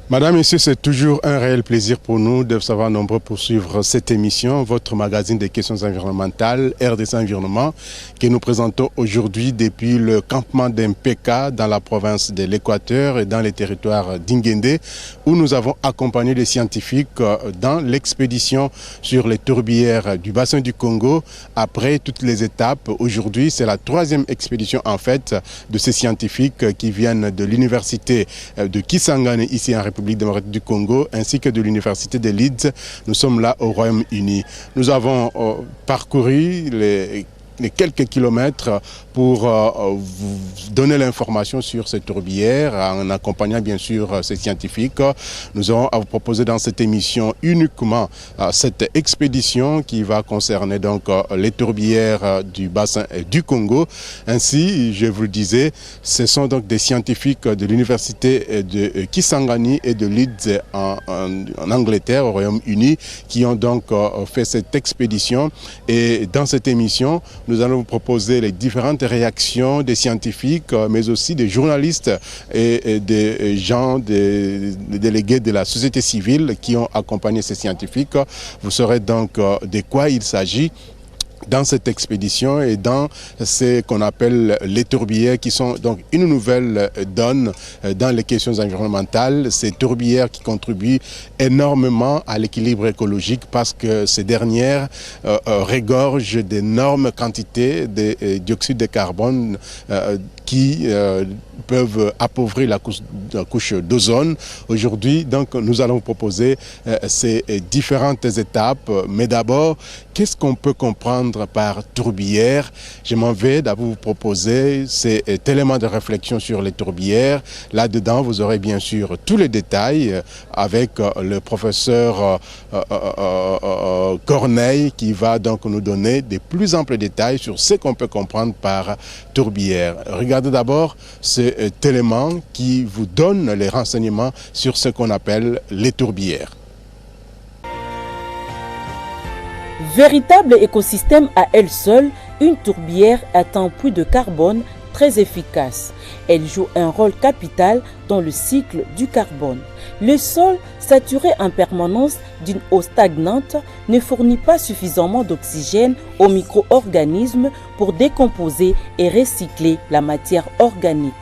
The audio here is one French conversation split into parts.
Madame, Messieurs, c'est toujours un réel plaisir pour nous de savoir nombreux poursuivre cette émission, votre magazine des questions environnementales, RDC Environnement, que nous présentons aujourd'hui depuis le campement d'Mpeka dans la province de l'Équateur et dans les territoires d'Inguendé, où nous avons accompagné des scientifiques dans l'expédition sur les tourbières du bassin du Congo. Après toutes les étapes, aujourd'hui, c'est la troisième expédition en fait de ces scientifiques qui viennent de l'université de Kisangani ici en République démocratique du Congo, ainsi que de l'université de Leeds. Nous sommes là au Royaume-Uni. Nous avons parcouru les quelques kilomètres pour vous donner l'information sur ces tourbières, en accompagnant bien sûr ces scientifiques. Nous aurons à vous proposer dans cette émission uniquement cette expédition qui va concerner donc les tourbières du bassin du Congo. Ainsi, je vous le disais, ce sont donc des scientifiques de l'université de Kisangani et de Leeds en Angleterre, au Royaume-Uni, qui ont donc fait cette expédition. Et dans cette émission, nous allons vous proposer les différentes réactions des scientifiques, mais aussi des journalistes et des gens, des délégués de la société civile qui ont accompagné ces scientifiques. Vous saurez donc de quoi il s'agit dans cette expédition et dans ce qu'on appelle les tourbières, qui sont donc une nouvelle donne dans les questions environnementales. Ces tourbières qui contribuent énormément à l'équilibre écologique parce que ces dernières regorgent d'énormes quantités de dioxyde de carbone qui peuvent appauvrir la couche d'ozone. Aujourd'hui, donc, nous allons vous proposer ces différentes étapes. Mais d'abord, qu'est-ce qu'on peut comprendre par tourbière? Je m'en vais d'abord vous proposer ces éléments de réflexion sur les tourbières. Là-dedans, vous aurez bien sûr tous les détails avec le professeur Corneille qui va donc nous donner des plus amples détails sur ce qu'on peut comprendre par tourbière. Regardez d'abord cet élément qui vous donne les renseignements sur ce qu'on appelle les tourbières. Véritable écosystème à elle seule, une tourbière est un puits de carbone très efficace. Elle joue un rôle capital dans le cycle du carbone. Le sol, saturé en permanence d'une eau stagnante, ne fournit pas suffisamment d'oxygène aux micro-organismes pour décomposer et recycler la matière organique.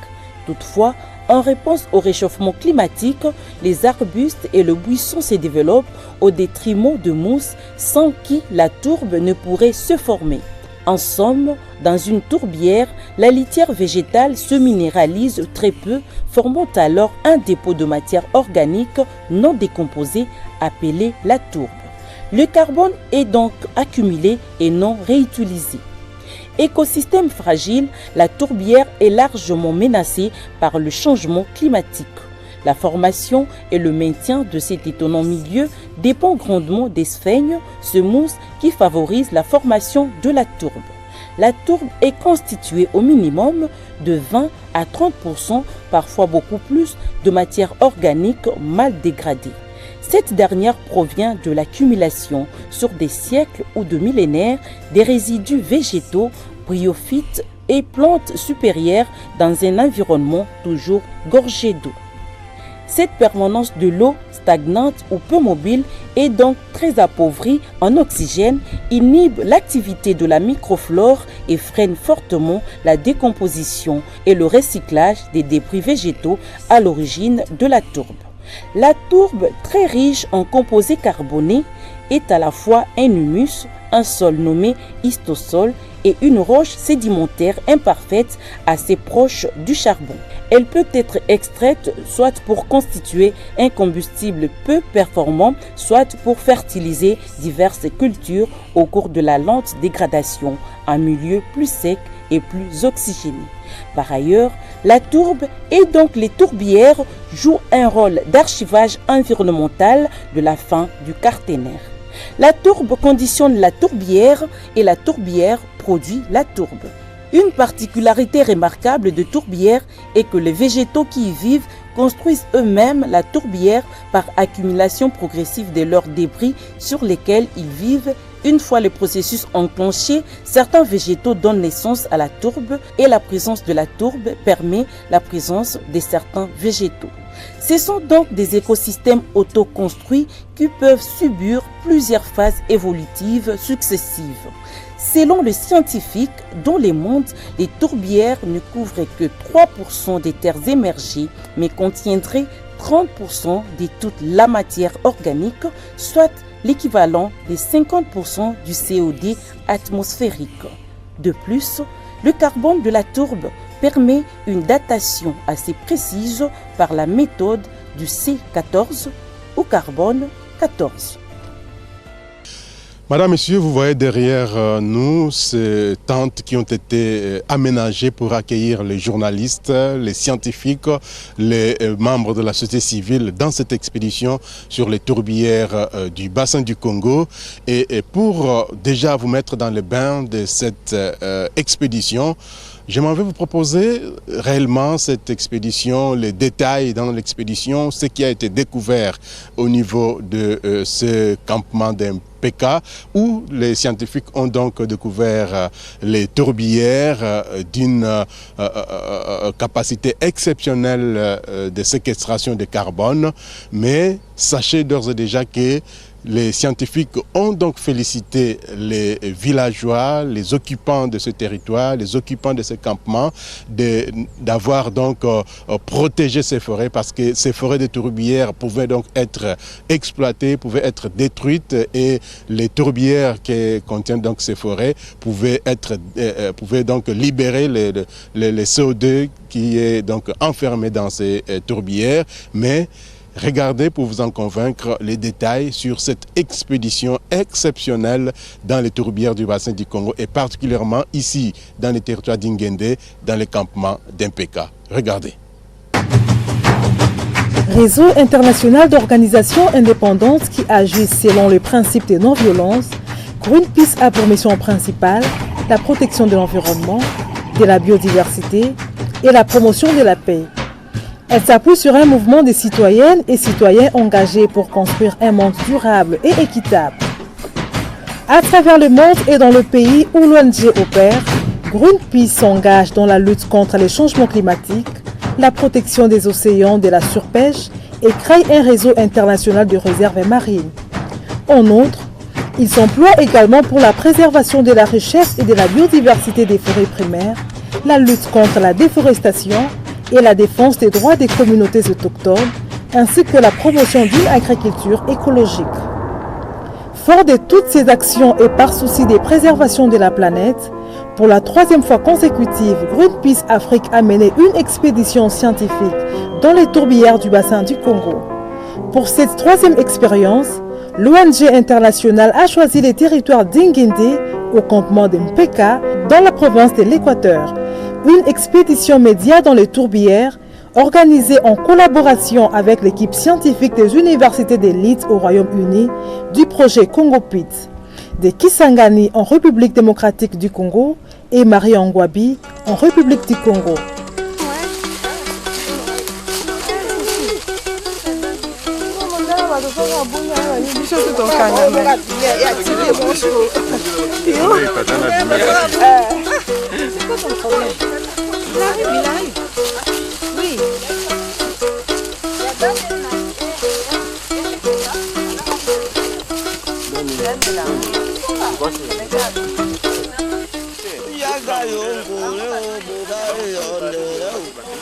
Toutefois, en réponse au réchauffement climatique, les arbustes et le buisson se développent au détriment de mousses sans qui la tourbe ne pourrait se former. En somme, dans une tourbière, la litière végétale se minéralise très peu, formant alors un dépôt de matière organique non décomposée appelé la tourbe. Le carbone est donc accumulé et non réutilisé. Écosystème fragile, la tourbière est largement menacée par le changement climatique. La formation et le maintien de cet étonnant milieu dépend grandement des sphènes, semousses qui favorisent la formation de la tourbe. La tourbe est constituée au minimum de 20 à 30%, parfois beaucoup plus, de matière organique mal dégradée. Cette dernière provient de l'accumulation sur des siècles ou de millénaires des résidus végétaux, bryophytes et plantes supérieures dans un environnement toujours gorgé d'eau. Cette permanence de l'eau stagnante ou peu mobile est donc très appauvrie en oxygène, inhibe l'activité de la microflore et freine fortement la décomposition et le recyclage des débris végétaux à l'origine de la tourbe. La tourbe, très riche en composés carbonés, est à la fois un humus, un sol nommé histosol et une roche sédimentaire imparfaite assez proche du charbon. Elle peut être extraite soit pour constituer un combustible peu performant, soit pour fertiliser diverses cultures au cours de la lente dégradation en milieu plus sec et plus oxygéné. Par ailleurs, la tourbe et donc les tourbières jouent un rôle d'archivage environnemental de la fin du Quaternaire. La tourbe conditionne la tourbière et la tourbière produit la tourbe. Une particularité remarquable de tourbières est que les végétaux qui y vivent construisent eux-mêmes la tourbière par accumulation progressive de leurs débris sur lesquels ils vivent. Une fois le processus enclenché, certains végétaux donnent naissance à la tourbe et la présence de la tourbe permet la présence de certains végétaux. Ce sont donc des écosystèmes autoconstruits qui peuvent subir plusieurs phases évolutives successives. Selon le scientifique, dans le monde, les tourbières ne couvrent que 3% des terres émergées, mais contiendraient 30% de toute la matière organique, soit l'équivalent de 50% du CO2 atmosphérique. De plus, le carbone de la tourbe permet une datation assez précise par la méthode du C14 ou carbone 14. Madame, Monsieur, vous voyez derrière nous ces tentes qui ont été aménagées pour accueillir les journalistes, les scientifiques, les membres de la société civile dans cette expédition sur les tourbières du bassin du Congo. Et pour déjà vous mettre dans le bain de cette expédition, j'aimerais vous proposer réellement cette expédition, les détails dans l'expédition, ce qui a été découvert au niveau de ce campement d'MPK, où les scientifiques ont donc découvert les tourbières d'une capacité exceptionnelle de séquestration de carbone. Mais sachez d'ores et déjà que les scientifiques ont donc félicité les villageois, les occupants de ce territoire, les occupants de ce campement, d'avoir donc protégé ces forêts, parce que ces forêts de tourbières pouvaient donc être exploitées, pouvaient être détruites, et les tourbières qui contiennent donc ces forêts pouvaient donc libérer le CO2 qui est donc enfermé dans ces tourbières. Mais regardez pour vous en convaincre les détails sur cette expédition exceptionnelle dans les tourbières du bassin du Congo et particulièrement ici dans les territoires d'Ingende, dans les campements d'MPK. Regardez. Réseau international d'organisations indépendantes qui agissent selon les principes de non-violence, Greenpeace a pour mission principale la protection de l'environnement, de la biodiversité et la promotion de la paix. Elle s'appuie sur un mouvement de citoyennes et citoyens engagés pour construire un monde durable et équitable. À travers le monde et dans le pays où l'ONG opère, Greenpeace s'engage dans la lutte contre les changements climatiques, la protection des océans de la surpêche et crée un réseau international de réserves marines. En outre, il s'emploie également pour la préservation de la richesse et de la biodiversité des forêts primaires, la lutte contre la déforestation et la défense des droits des communautés autochtones, ainsi que la promotion d'une agriculture écologique. Fort de toutes ces actions et par souci de préservation de la planète, pour la 3e fois consécutive, Greenpeace Afrique a mené une expédition scientifique dans les tourbières du bassin du Congo. Pour cette 3e expérience, l'ONG internationale a choisi les territoires d'Ingende au campement de Mpeka dans la province de l'Équateur. Une expédition média dans les tourbières organisée en collaboration avec l'équipe scientifique des universités d'élite au Royaume-Uni du projet Congo Pit, de Kisangani en République démocratique du Congo et Marie-Angwabi en République du Congo. Oui.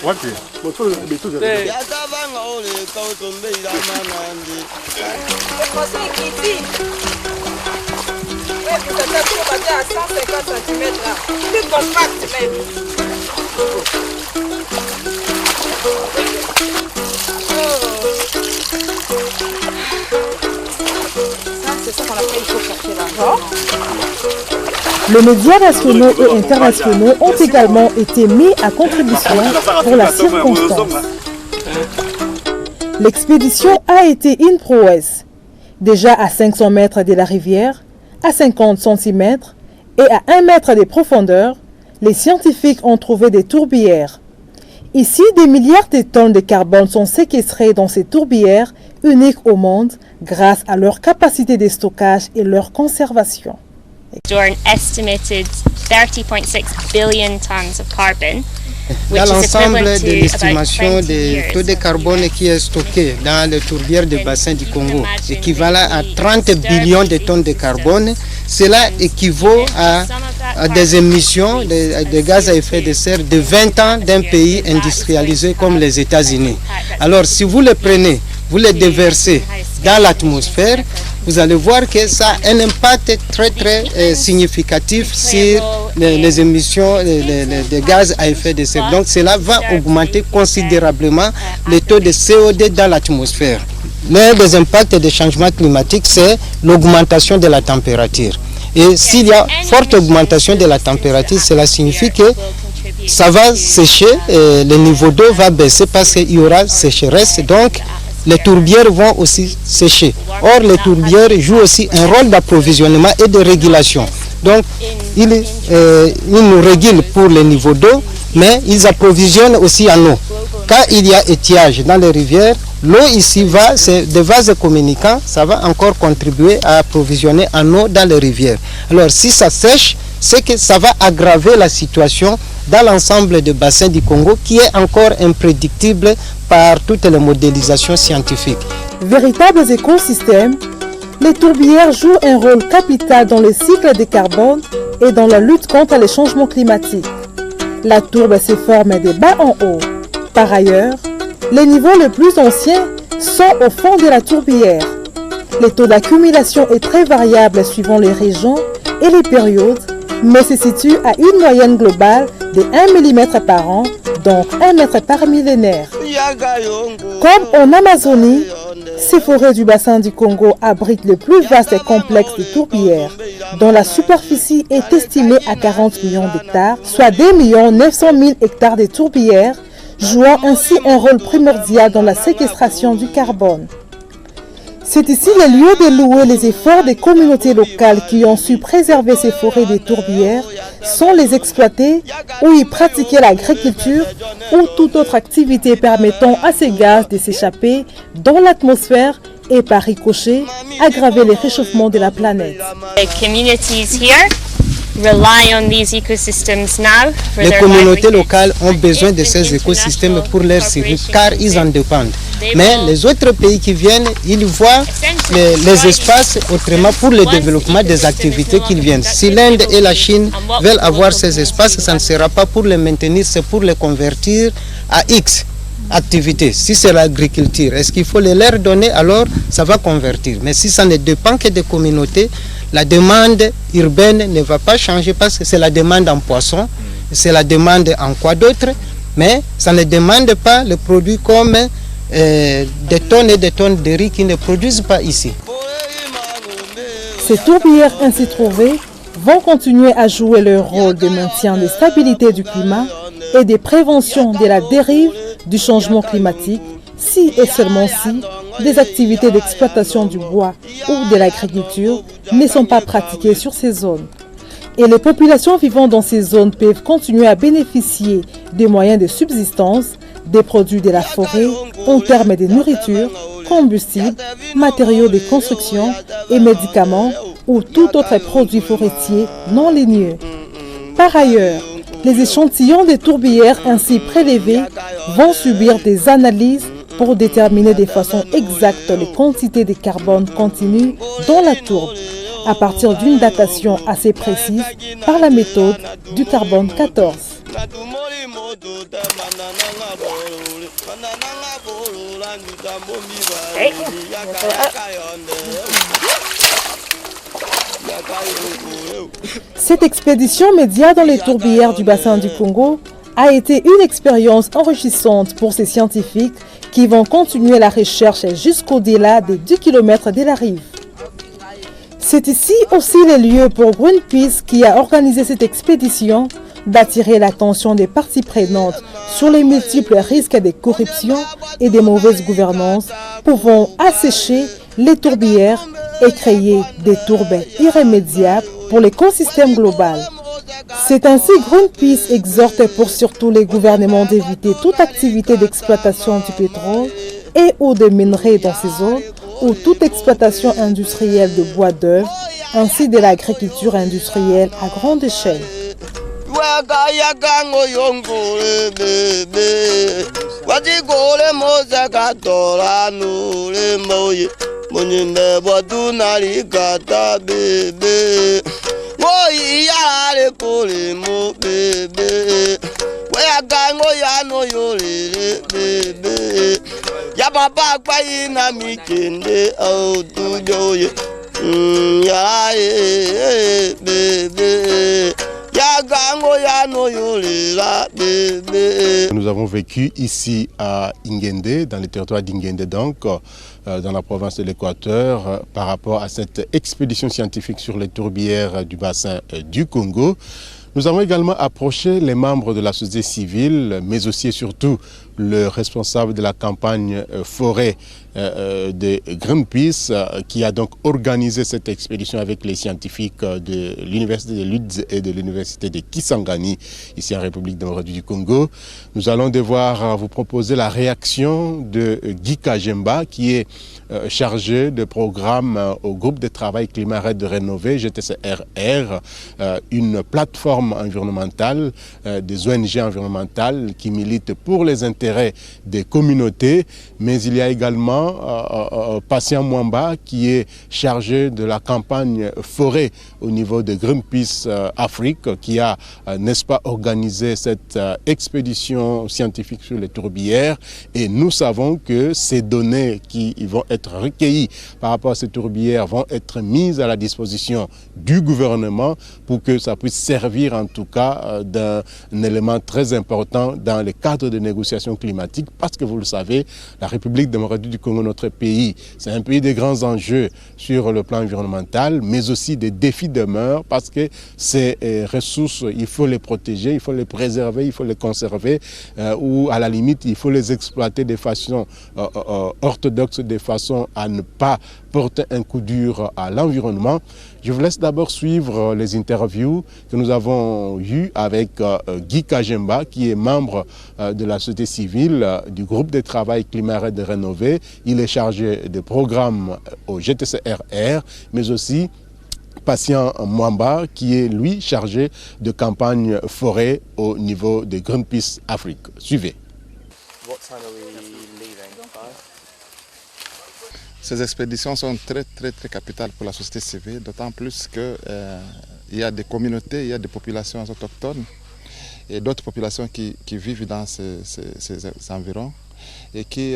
Wapi? Les médias nationaux et internationaux ont également été mis à contribution pour la circonstance. L'expédition a été une prouesse. Déjà à 500 mètres de la rivière, à 50 cm et à 1 mètre de profondeur, les scientifiques ont trouvé des tourbières. Ici, des milliards de tonnes de carbone sont séquestrées dans ces tourbières uniques au monde grâce à leur capacité de stockage et leur conservation. Store an estimated 30.6 billion tons of carbon. Dans l'ensemble de l'estimation des taux de carbone qui est stocké dans les tourbières du bassin du Congo, équivalent à 30 billions de tonnes de carbone, cela équivaut à des émissions de gaz à effet de serre de 20 ans d'un pays industrialisé comme les États-Unis. Alors si vous les prenez, vous les déversez dans l'atmosphère, vous allez voir que ça a un impact très significatif sur les émissions de gaz à effet de serre. Donc cela va augmenter considérablement le taux de CO2 dans l'atmosphère. L'un des impacts des changements climatiques, c'est l'augmentation de la température. Et s'il y a forte augmentation de la température, cela signifie que ça va sécher, et le niveau d'eau va baisser parce qu'il y aura sécheresse. Donc les tourbières vont aussi sécher. Or, les tourbières jouent aussi un rôle d'approvisionnement et de régulation. Donc, ils nous régulent pour le niveau d'eau, mais ils approvisionnent aussi en eau. Quand il y a étiage dans les rivières, l'eau ici va, c'est des vases communicants, ça va encore contribuer à approvisionner en eau dans les rivières. Alors, si ça sèche, c'est que ça va aggraver la situation dans l'ensemble des bassins du Congo qui est encore imprédictible par toutes les modélisations scientifiques. Véritables écosystèmes, les tourbières jouent un rôle capital dans le cycle de carbone et dans la lutte contre les changements climatiques. La tourbe se forme de bas en haut. Par ailleurs, les niveaux les plus anciens sont au fond de la tourbière. Le taux d'accumulation est très variable suivant les régions et les périodes, mais se situe à une moyenne globale de 1 mm par an, donc 1 mètre par millénaire. Comme en Amazonie, ces forêts du bassin du Congo abritent le plus vaste complexe de tourbières, dont la superficie est estimée à 40 millions d'hectares, soit 2 900 000 hectares de tourbières, jouant ainsi un rôle primordial dans la séquestration du carbone. C'est ici le lieu de louer les efforts des communautés locales qui ont su préserver ces forêts des tourbières, sans les exploiter ou y pratiquer l'agriculture ou toute autre activité permettant à ces gaz de s'échapper dans l'atmosphère et par ricochet aggraver le réchauffement de la planète. Les communautés locales ont besoin de ces écosystèmes pour leur survie car ils en dépendent. Mais les autres pays qui viennent, ils voient les espaces autrement pour le développement des activités qu'ils viennent. Si l'Inde et la Chine veulent avoir ces espaces, ça ne sera pas pour les maintenir, c'est pour les convertir à X activités. Si c'est l'agriculture, est-ce qu'il faut les leur donner, alors ça va convertir. Mais si ça ne dépend que des communautés, la demande urbaine ne va pas changer parce que c'est la demande en poisson, c'est la demande en quoi d'autre, mais ça ne demande pas le produit comme des tonnes et des tonnes de riz qui ne produisent pas ici. Ces tourbières ainsi trouvées vont continuer à jouer leur rôle de maintien de stabilité du climat et de prévention de la dérive du changement climatique, si et seulement si des activités d'exploitation du bois ou de l'agriculture ne sont pas pratiquées sur ces zones. Et les populations vivant dans ces zones peuvent continuer à bénéficier des moyens de subsistance, des produits de la forêt en termes de nourriture, combustible, matériaux de construction et médicaments ou tout autre produit forestier non ligneux. Par ailleurs, les échantillons de tourbières ainsi prélevés vont subir des analyses pour déterminer de façon exacte les quantités de carbone contenu dans la tourbe, à partir d'une datation assez précise par la méthode du carbone 14. Cette expédition média dans les tourbières du bassin du Congo a été une expérience enrichissante pour ces scientifiques qui vont continuer la recherche jusqu'au-delà des 10 km de la rive. C'est ici aussi le lieu pour Greenpeace, qui a organisé cette expédition, d'attirer l'attention des parties prenantes sur les multiples risques de corruption et de mauvaise gouvernance pouvant assécher les tourbières et créer des tourbes irrémédiables pour l'écosystème global. C'est ainsi Greenpeace exhorte pour surtout les gouvernements d'éviter toute activité d'exploitation du pétrole et ou de minerais dans ces zones ou toute exploitation industrielle de bois d'œuvre ainsi de l'agriculture industrielle à grande échelle. Nous avons vécu ici à Ingende, dans le territoire d'Ingende, donc dans la province de l'Équateur, par rapport à cette expédition scientifique sur les tourbières du bassin du Congo. Nous avons également approché les membres de la société civile, mais aussi et surtout le responsable de la campagne forêt de Greenpeace, qui a donc organisé cette expédition avec les scientifiques de l'université de Lutz et de l'université de Kisangani, ici en République démocratique du Congo. Nous allons devoir vous proposer la réaction de Guy Kajemba, qui est chargé de programme au groupe de travail Climat Red Rénové, GTCRR, une plateforme environnementale, des ONG environnementales qui militent pour les intérêts des communautés, mais il y a également Patient Mwamba qui est chargé de la campagne forêt au niveau de Greenpeace Afrique, qui a, n'est-ce pas, organisé cette expédition scientifique sur les tourbières, et nous savons que ces données qui vont être recueillies par rapport à ces tourbières vont être mises à la disposition du gouvernement pour que ça puisse servir en tout cas d'un élément très important dans le cadre des négociations climatiques, parce que vous le savez, la République démocratique du Congo, notre pays, c'est un pays de grands enjeux sur le plan environnemental, mais aussi des défis demeurent, parce que ces ressources, il faut les protéger, il faut les préserver, il faut les conserver, ou à la limite, il faut les exploiter de façon orthodoxe, de façon à ne pas porter un coup dur à l'environnement. Je vous laisse d'abord suivre les interviews que nous avons eues avec Guy Kajemba, qui est membre de la société civile du groupe de travail Climat Red Rénové. Il est chargé de programme au GTCRR, mais aussi Patient Mwamba, qui est lui chargé de campagne forêt au niveau de Greenpeace Afrique. Suivez. Ces expéditions sont très capitales pour la société civile, d'autant plus qu'il y a des communautés, il y a des populations autochtones et d'autres populations qui vivent dans ces environs et qui,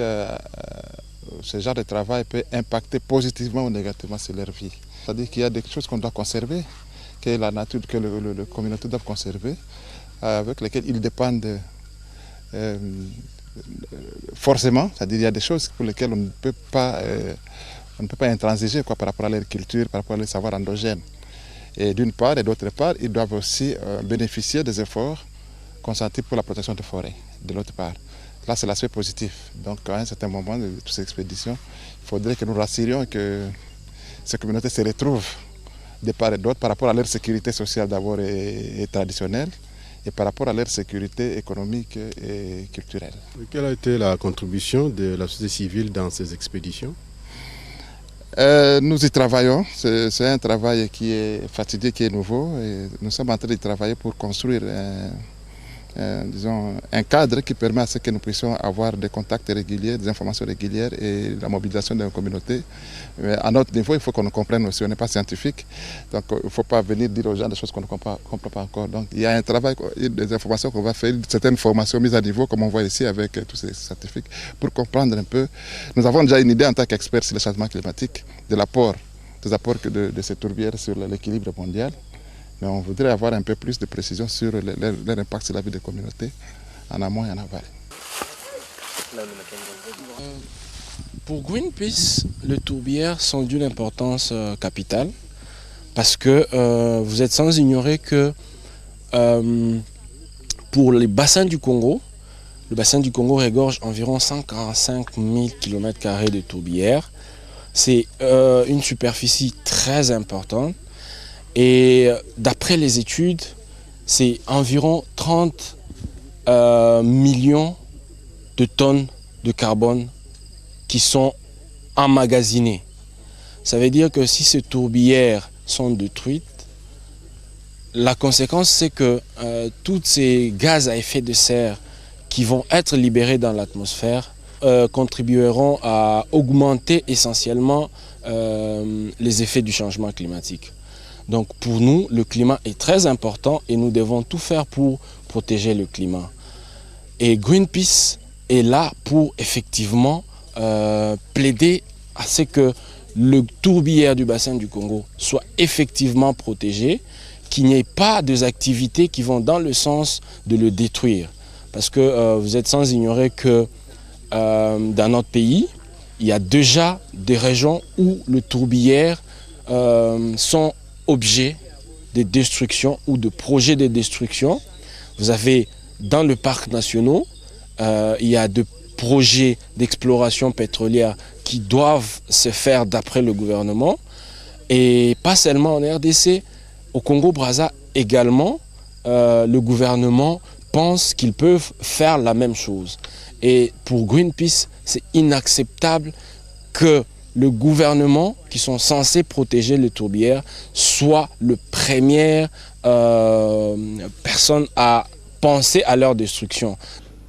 ce genre de travail peut impacter positivement ou négativement sur leur vie. C'est-à-dire qu'il y a des choses qu'on doit conserver, que la nature, que les communautés doivent conserver, avec lesquelles ils dépendent forcément, c'est-à-dire qu'il y a des choses pour lesquelles on ne peut pas intransiger par rapport à leur culture, par rapport à leur savoir endogène. Et d'une part, et d'autre part, ils doivent aussi bénéficier des efforts consentis pour la protection des forêts, de l'autre part. Là, c'est l'aspect positif. Donc, à un certain moment de toutes ces expéditions, il faudrait que nous rassurions que ces communautés se retrouvent de part et d'autre par rapport à leur sécurité sociale d'abord et traditionnelle, et par rapport à leur sécurité économique et culturelle. Quelle a été la contribution de la société civile dans ces expéditions? Nous y travaillons. C'est un travail qui est fatigué, qui est nouveau. Et nous sommes en train de travailler pour construire disons, un cadre qui permet à ce que nous puissions avoir des contacts réguliers, des informations régulières et la mobilisation de nos communautés. Mais à notre niveau, il faut qu'on nous comprenne aussi, on n'est pas scientifique, donc il ne faut pas venir dire aux gens des choses qu'on ne comprend pas encore. Donc il y a un travail, des informations qu'on va faire, certaines formations mises à niveau, comme on voit ici avec tous ces scientifiques, pour comprendre un peu. Nous avons déjà une idée en tant qu'experts sur le changement climatique, des apports de ces tourbières sur l'équilibre mondial. Mais on voudrait avoir un peu plus de précision sur leur impact sur la vie des communautés, en amont et en aval. Pour Greenpeace, les tourbières sont d'une importance capitale, parce que vous êtes sans ignorer que pour les bassins du Congo, le bassin du Congo regorge environ 145 000 km² de tourbières. C'est une superficie très importante. Et d'après les études, c'est environ 30 millions de tonnes de carbone qui sont emmagasinés. Ça veut dire que si ces tourbières sont détruites, la conséquence c'est que tous ces gaz à effet de serre qui vont être libérés dans l'atmosphère contribueront à augmenter essentiellement les effets du changement climatique. Donc pour nous, le climat est très important et nous devons tout faire pour protéger le climat. Et Greenpeace est là pour effectivement plaider à ce que le tourbière du bassin du Congo soit effectivement protégé, qu'il n'y ait pas d'activités qui vont dans le sens de le détruire. Parce que vous êtes sans ignorer que dans notre pays, il y a déjà des régions où le tourbière sont objets de destruction ou de projets de destruction. Vous avez dans le parc national, il y a des projets d'exploration pétrolière qui doivent se faire d'après le gouvernement. Et pas seulement en RDC, au Congo-Brazza également, le gouvernement pense qu'ils peuvent faire la même chose. Et pour Greenpeace, c'est inacceptable que le gouvernement, qui sont censés protéger les tourbières, soit le première personne à penser à leur destruction.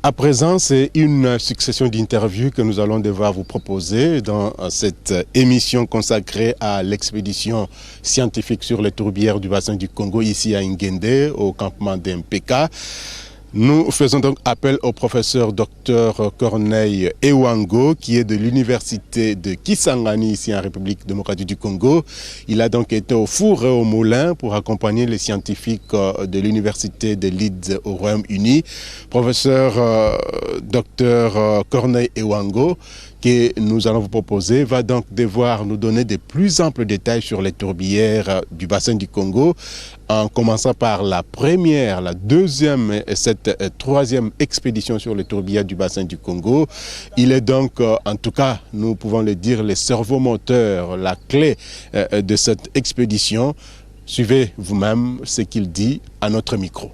À présent, c'est une succession d'interviews que nous allons devoir vous proposer dans cette émission consacrée à l'expédition scientifique sur les tourbières du bassin du Congo, ici à Nguende, au campement d'MPK. Nous faisons donc appel au professeur Dr Corneille Ewango, qui est de l'université de Kisangani, ici en République démocratique du Congo. Il a donc été au four et au moulin pour accompagner les scientifiques de l'université de Leeds au Royaume-Uni. Professeur Dr Corneille Ewango, que nous allons vous proposer, va donc devoir nous donner de plus amples détails sur les tourbières du bassin du Congo, en commençant par la première, la deuxième et cette troisième expédition sur les tourbières du bassin du Congo. Il est donc, en tout cas, nous pouvons le dire, le cerveau moteur, la clé de cette expédition. Suivez vous-même ce qu'il dit à notre micro.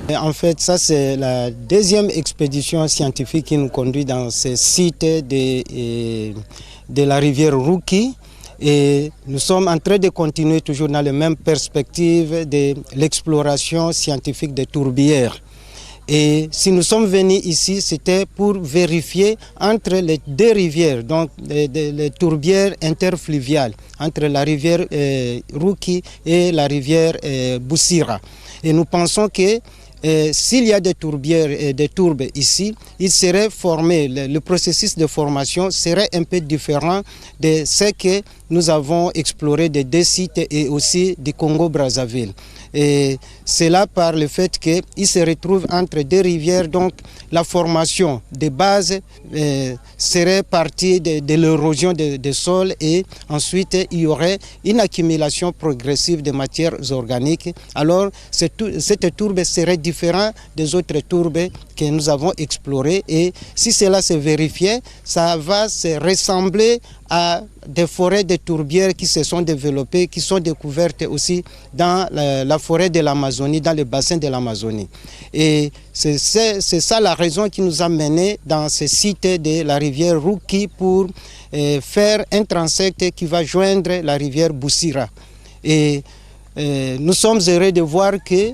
En fait, ça c'est la deuxième expédition scientifique qui nous conduit dans ce site de la rivière Ruki. Et nous sommes en train de continuer toujours dans la même perspective de l'exploration scientifique des tourbières. Et si nous sommes venus ici, c'était pour vérifier entre les deux rivières, donc les tourbières interfluviales, entre la rivière Ruki et la rivière Boussira. Et nous pensons que s'il y a des tourbières et des tourbes ici, il serait formé, le processus de formation serait un peu différent de ce que nous avons exploré des deux sites et aussi du Congo-Brazzaville. Et cela par le fait qu'il se retrouve entre deux rivières, donc la formation de base serait partie de l'érosion des sols et ensuite il y aurait une accumulation progressive de matières organiques. Alors cette tourbe serait différente des autres tourbes que nous avons explorées et si cela se vérifiait, ça va se ressembler à des forêts de tourbières qui se sont développées, qui sont découvertes aussi dans la forêt de l'Amazonie, dans le bassin de l'Amazonie. Et c'est ça la raison qui nous a menés dans ce site de la rivière Ruki pour faire un transect qui va joindre la rivière Boussira. Et nous sommes heureux de voir que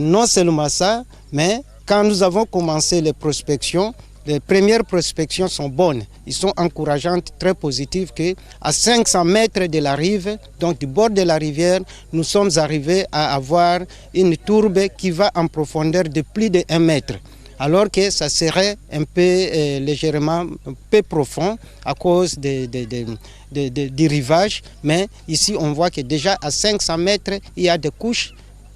non seulement ça, mais quand nous avons commencé les prospections, les premières prospections sont bonnes, ils sont encourageantes, très positives, qu'à 500 mètres de la rive, donc du bord de la rivière, nous sommes arrivés à avoir une tourbe qui va en profondeur de plus de 1 mètre. Alors que ça serait un peu légèrement un peu profond à cause du rivage, mais ici on voit que déjà à 500 mètres, il y a des couches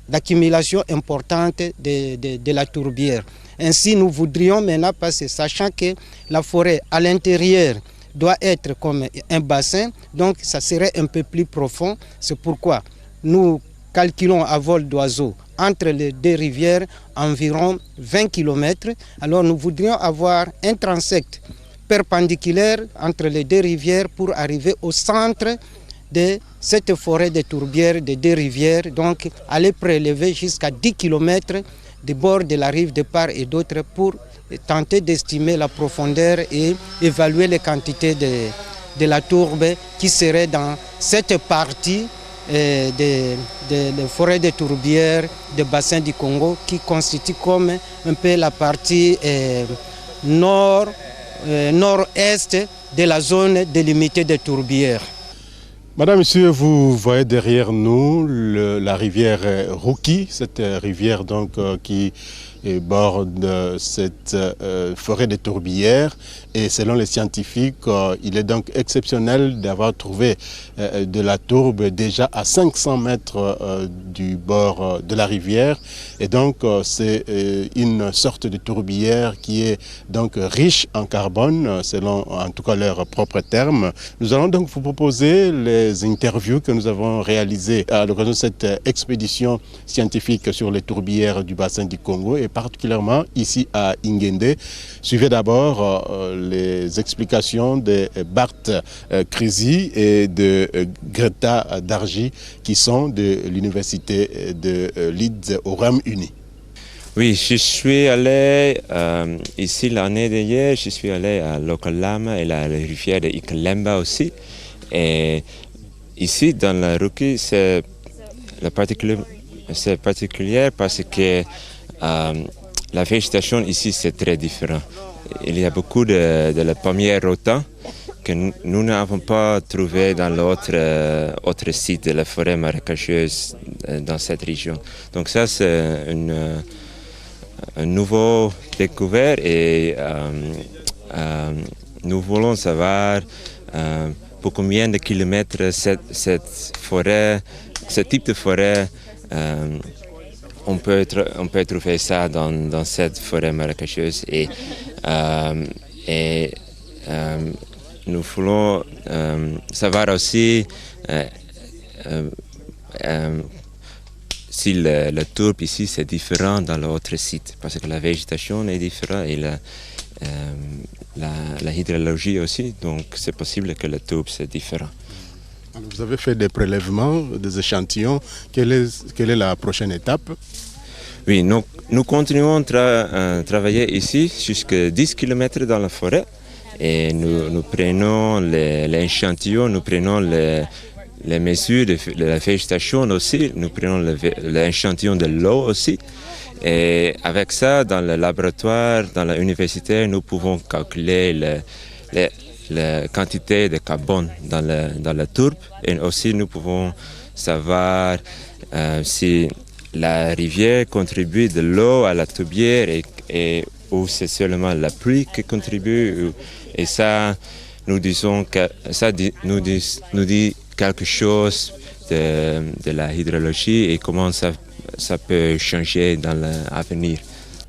d'accumulation importante de la tourbière. Ainsi, nous voudrions maintenant passer, sachant que la forêt à l'intérieur doit être comme un bassin, donc ça serait un peu plus profond. C'est pourquoi nous calculons à vol d'oiseau entre les deux rivières environ 20 km. Alors nous voudrions avoir un transect perpendiculaire entre les deux rivières pour arriver au centre de cette forêt de tourbières des deux rivières, donc aller prélever jusqu'à 10 km du bord de la rive de part et d'autre pour tenter d'estimer la profondeur et évaluer les quantités de la tourbe qui serait dans cette partie de forêt de tourbières du bassin du Congo qui constitue comme un peu la partie nord-est de la zone délimitée des tourbières. Madame, Monsieur, vous voyez derrière nous la rivière Rouki, cette rivière donc qui borde cette forêt de tourbières. Et selon les scientifiques, il est donc exceptionnel d'avoir trouvé de la tourbe déjà à 500 mètres du bord de la rivière. Et donc c'est une sorte de tourbière qui est donc riche en carbone, selon en tout cas leurs propres termes. Nous allons donc vous proposer les interviews que nous avons réalisées à l'occasion de cette expédition scientifique sur les tourbières du bassin du Congo et particulièrement ici à Ingende. Suivez d'abord les explications de Bart Krisi et de Greta Darji qui sont de l'université de Leeds au Royaume-Uni. Oui, je suis allé ici l'année dernière, je suis allé à Lokalama et la rivière de Ikalemba aussi. Et ici dans la Rouki, c'est particulier parce que la végétation ici c'est très différent. Il y a beaucoup de la première rotan que nous n'avons pas trouvé dans l'autre site de la forêt marécageuse dans cette région. Donc ça c'est un nouveau découvert et nous voulons savoir pour combien de kilomètres cette forêt, ce type de forêt on peut trouver ça dans cette forêt marécageuse et nous voulons savoir aussi si la tourbe ici c'est différent dans l'autre site parce que la végétation est différente et la hydrologie aussi, donc c'est possible que la tourbe c'est différent. Alors, vous avez fait des prélèvements, des échantillons. Quelle est la prochaine étape? Oui, nous continuons à travailler ici jusqu'à 10 km dans la forêt et nous prenons les échantillons, nous prenons les mesures de la végétation aussi, nous prenons l'échantillon de l'eau aussi. Et avec ça, dans le laboratoire, dans l'université, nous pouvons calculer la quantité de carbone dans la tourbe et aussi nous pouvons savoir si la rivière contribue de l'eau à la tourbière ou c'est seulement la pluie qui contribue. Et ça, nous disons que ça nous dit quelque chose de la hydrologie et comment ça peut changer dans l'avenir.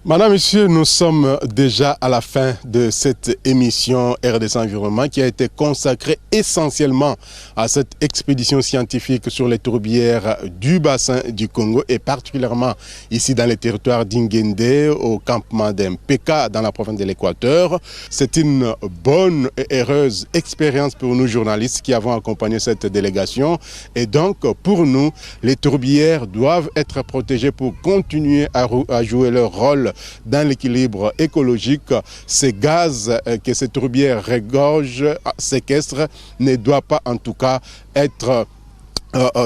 Madame, Monsieur, nous sommes déjà à la fin de cette émission RDC Environnement qui a été consacrée essentiellement à cette expédition scientifique sur les tourbières du bassin du Congo et particulièrement ici dans les territoires d'Ingende, au campement d'Mpeka dans la province de l'Équateur. C'est une bonne et heureuse expérience pour nous journalistes qui avons accompagné cette délégation et donc pour nous, les tourbières doivent être protégées pour continuer à jouer leur rôle dans l'équilibre écologique. Ces gaz que ces tourbières regorgent, séquestrent, ne doivent pas en tout cas être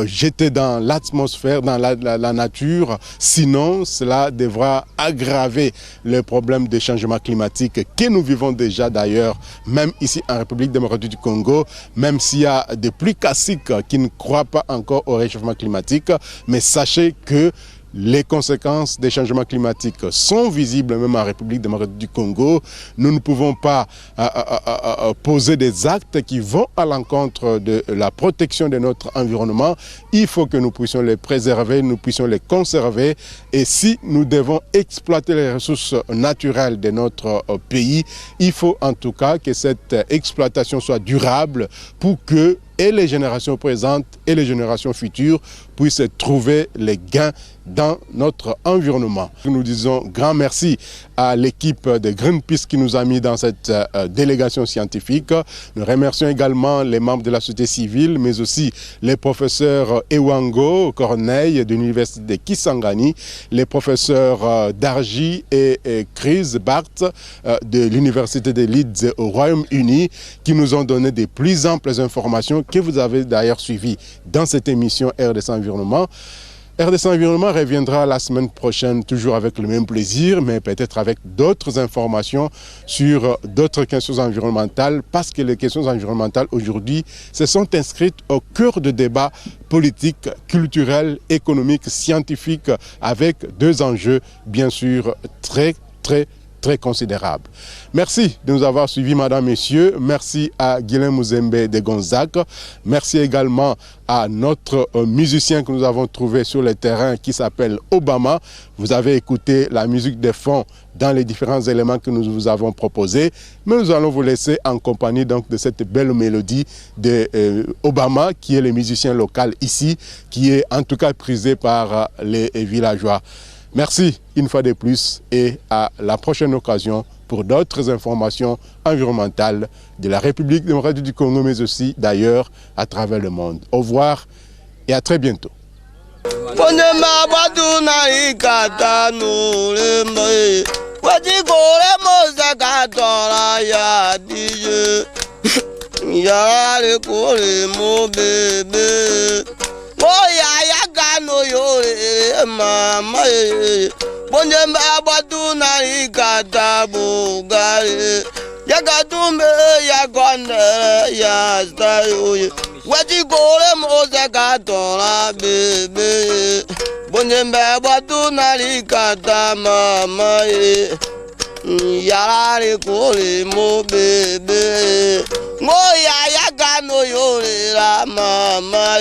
jetés dans l'atmosphère, dans la nature, sinon cela devra aggraver le problème des changements climatiques que nous vivons déjà d'ailleurs, même ici en République démocratique du Congo, même s'il y a des pluies classiques qui ne croient pas encore au réchauffement climatique, mais sachez que les conséquences des changements climatiques sont visibles même en République démocratique du Congo. Nous ne pouvons pas poser des actes qui vont à l'encontre de la protection de notre environnement. Il faut que nous puissions les préserver, nous puissions les conserver. Et si nous devons exploiter les ressources naturelles de notre pays, il faut en tout cas que cette exploitation soit durable pour que et les générations présentes et les générations futures puissent trouver les gains dans notre environnement. Nous disons grand merci à l'équipe de Greenpeace qui nous a mis dans cette délégation scientifique. Nous remercions également les membres de la société civile, mais aussi les professeurs Ewango Corneille de l'université de Kisangani, les professeurs Darji et Chris Barth de l'université de Leeds au Royaume-Uni qui nous ont donné des plus amples informations que vous avez d'ailleurs suivies dans cette émission RDC Environnement. RDC Environnement reviendra la semaine prochaine, toujours avec le même plaisir, mais peut-être avec d'autres informations sur d'autres questions environnementales, parce que les questions environnementales aujourd'hui se sont inscrites au cœur de débats politiques, culturels, économiques, scientifiques, avec deux enjeux, bien sûr, très considérable. Merci de nous avoir suivis, madame, messieurs. Merci à Guilhem Mouzembe de Gonzague. Merci également à notre musicien que nous avons trouvé sur le terrain qui s'appelle Obama. Vous avez écouté la musique de fond dans les différents éléments que nous vous avons proposés. Mais nous allons vous laisser en compagnie donc de cette belle mélodie de Obama, qui est le musicien local ici, qui est en tout cas prisé par les villageois. Merci une fois de plus et à la prochaine occasion pour d'autres informations environnementales de la République démocratique du Congo, mais aussi d'ailleurs à travers le monde. Au revoir et à très bientôt. No yo mama bonje mbabatu na ikata bugare ya gatumbe ya gonde ya stayo wati gore moza gatora bebe bonje mbabatu na ikata mama ya re kore mo bebe ngoya ya gano yo la mama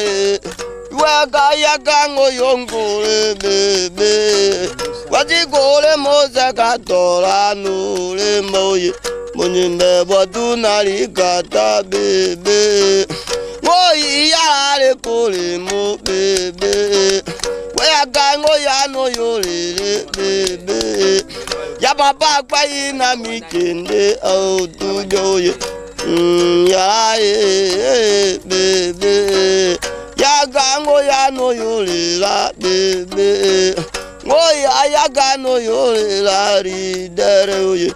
Waka yakango yongole bebe Wati gole moza katora nule moye Monyembe watu nalikata bebe Woyi yale kole mo bebe Wayakango yano yolele bebe Ya papa kwa ina mikende au tujoye Ya bebe Yagango ya no yolela bebe Ngoya yaga no yolela ridere